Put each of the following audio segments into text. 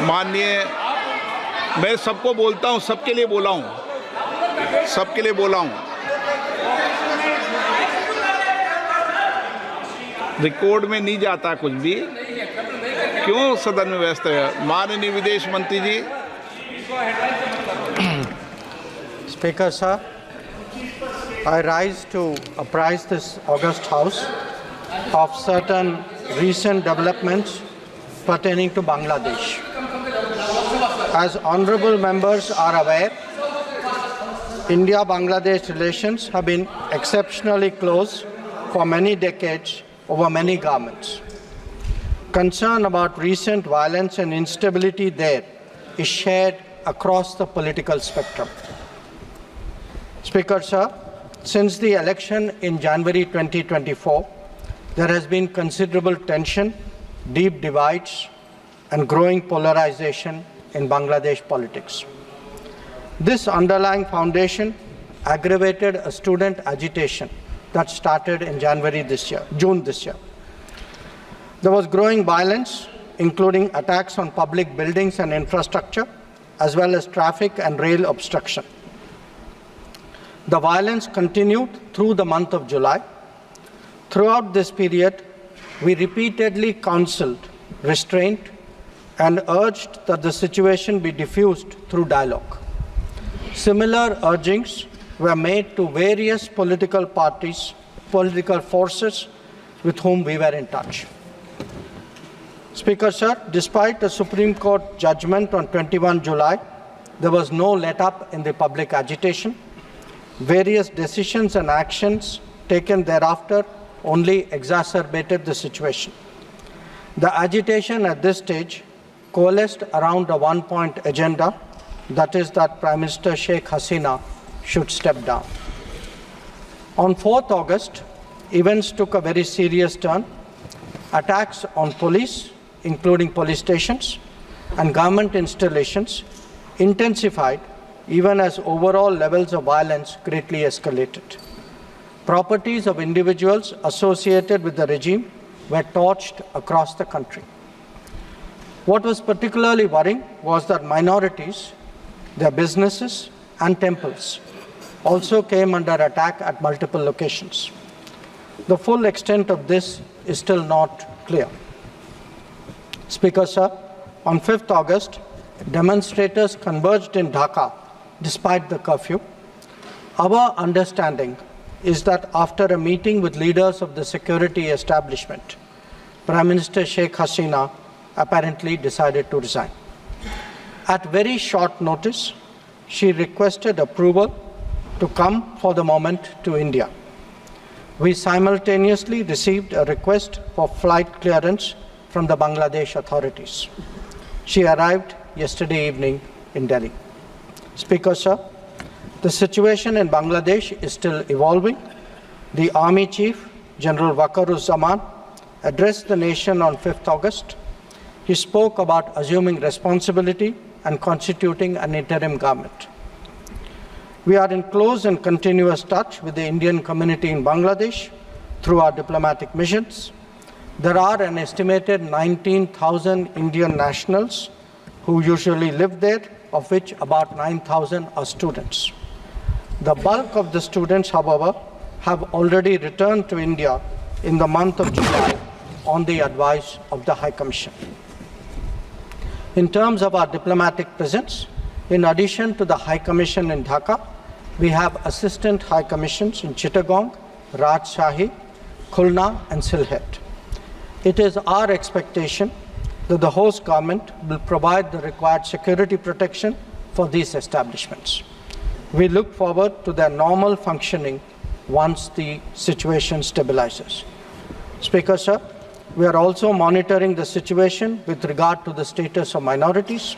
माननीय, मैं सबको बोलता हूं, सबके लिए बोला हूं, सबके लिए बोला हूं। रिकॉर्ड में नहीं जाता कुछ भी, क्यों सदन में व्यस्त है? माननीय विदेश मंत्री जी। Speaker sir, I rise to apprise this august House of certain recent developments pertaining to Bangladesh. As honorable members are aware, India-Bangladesh relations have been exceptionally close for many decades over many governments. Concern about recent violence and instability there is shared across the political spectrum. Speaker sir, since the election in January 2024, there has been considerable tension, deep divides, and growing polarization in Bangladesh politics. This underlying foundation aggravated a student agitation that started in June this year. There was growing violence, including attacks on public buildings and infrastructure, as well as traffic and rail obstruction. The violence continued through the month of July. Throughout this period, we repeatedly counseled restraint and urged that the situation be diffused through dialogue. Similar urgings were made to various political parties, political forces with whom we were in touch. Speaker sir, despite a Supreme Court judgment on 21 July, there was no let-up in the public agitation. Various decisions and actions taken thereafter only exacerbated the situation. The agitation at this stage coalesced around a one-point agenda, that is that Prime Minister Sheikh Hasina should step down. On 4th August, events took a very serious turn. Attacks on police, including police stations, and government installations intensified even as overall levels of violence greatly escalated. Properties of individuals associated with the regime were torched across the country. What was particularly worrying was that minorities, their businesses and temples also came under attack at multiple locations. The full extent of this is still not clear. Speaker sir, on 5th August, demonstrators converged in Dhaka despite the curfew. Our understanding is that after a meeting with leaders of the security establishment, Prime Minister Sheikh Hasina apparently decided to resign. At very short notice, she requested approval to come for the moment to India. We simultaneously received a request for flight clearance from the Bangladesh authorities. She arrived yesterday evening in Delhi. Speaker sir, the situation in Bangladesh is still evolving. The Army Chief, General Waqaruzzaman, addressed the nation on 5th August. He spoke about assuming responsibility and constituting an interim government. We are in close and continuous touch with the Indian community in Bangladesh through our diplomatic missions. There are an estimated 19,000 Indian nationals who usually live there, of which about 9,000 are students. The bulk of the students, however, have already returned to India in the month of July on the advice of the High Commission. In terms of our diplomatic presence, in addition to the High Commission in Dhaka, we have assistant High Commissions in Chittagong, Rajshahi, Khulna and Sylhet. It is our expectation that the host government will provide the required security protection for these establishments. We look forward to their normal functioning once the situation stabilizes. Speaker sir, we are also monitoring the situation with regard to the status of minorities.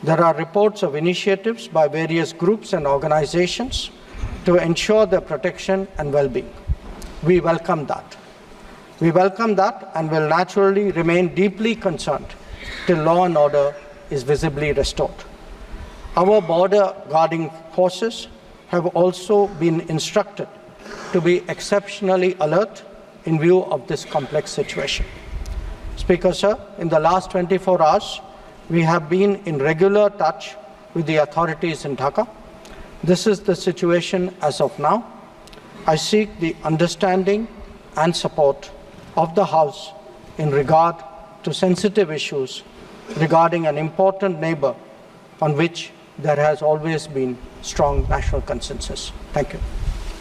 There are reports of initiatives by various groups and organizations to ensure their protection and well-being. We welcome that. We welcome that and will naturally remain deeply concerned till law and order is visibly restored. Our border guarding forces have also been instructed to be exceptionally alert in view of this complex situation. Speaker sir, in the last 24 hours, We have been in regular touch with the authorities in Dhaka. This is the situation as of now. I seek the understanding and support of the House in regard to sensitive issues regarding an important neighbor on which there has always been strong national consensus. Thank you.